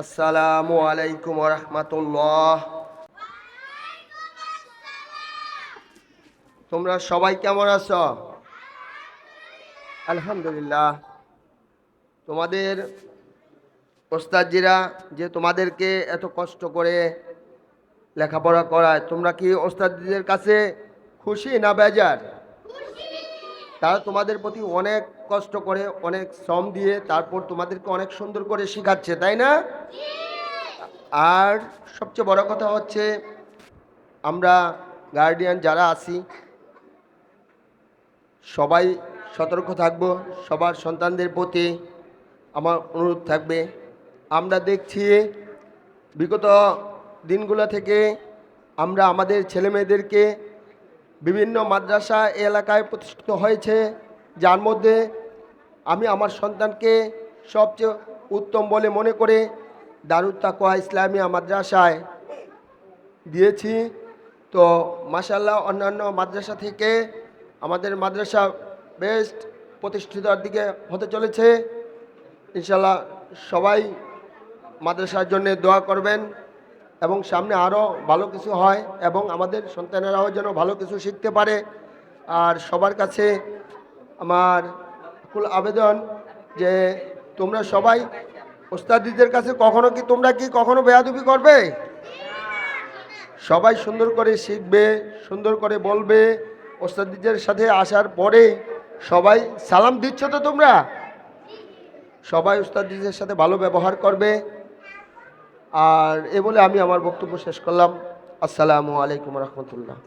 আসসালামু আলাইকুম ওয়া রাহমাতুল্লাহ। তোমরা সবাই কেমন আছো? আলহামদুলিল্লাহ। তোমাদের ওস্তাদজিরা যে তোমাদেরকে এত কষ্ট করে লেখাপড়া করায়, তোমরা কি ওস্তাদজিদের কাছে খুশি না বেজার? তারা তোমাদের প্রতি অনেক কষ্ট করে, অনেক শ্রম দিয়ে তারপর তোমাদেরকে অনেক সুন্দর করে শেখাচ্ছে, তাই না? আর সবচেয়ে বড় কথা হচ্ছে, আমরা গার্ডিয়ান যারা আছি সবাই সতর্ক থাকব। সবার সন্তানদের প্রতি আমার অনুরোধ থাকবে, আমরা দেখছি বিগত দিনগুলো থেকে আমরা আমাদের ছেলেমেয়েদেরকে বিভিন্ন মাদ্রাসা এলাকায় প্রতিষ্ঠিত হয়েছে, যার মধ্যে আমি আমার সন্তানকে সবচেয়ে উত্তম বলে মনে করে দারুত তাকওয়া ইসলামিয়া মাদ্রাসায় দিয়েছি। তো মাশাআল্লাহ, অন্যান্য মাদ্রাসা থেকে আমাদের মাদ্রাসা বেস্ট প্রতিষ্ঠিতর দিকে হতে চলেছে। ইনশাআল্লাহ সবাই মাদ্রাসার জন্য দোয়া করবেন এবং সামনে আরও ভালো কিছু হয় এবং আমাদের সন্তানেরাও যেন ভালো কিছু শিখতে পারে। আর সবার কাছে আমার ফুল আবেদন যে তোমরা সবাই ওস্তাদিদের কাছে তোমরা কি কখনো বেয়াদবি করবে? সবাই সুন্দর করে শিখবে, সুন্দর করে বলবে। ওস্তাদিদের সাথে আসার পরে সবাই সালাম দিচ্ছ তো তোমরা? সবাই ওস্তাদিদের সাথে ভালো ব্যবহার করবে। আর এ বলে আমি আমার বক্তব্য শেষ করলাম। আসসালামু আলাইকুম রহমতুল্লাহ।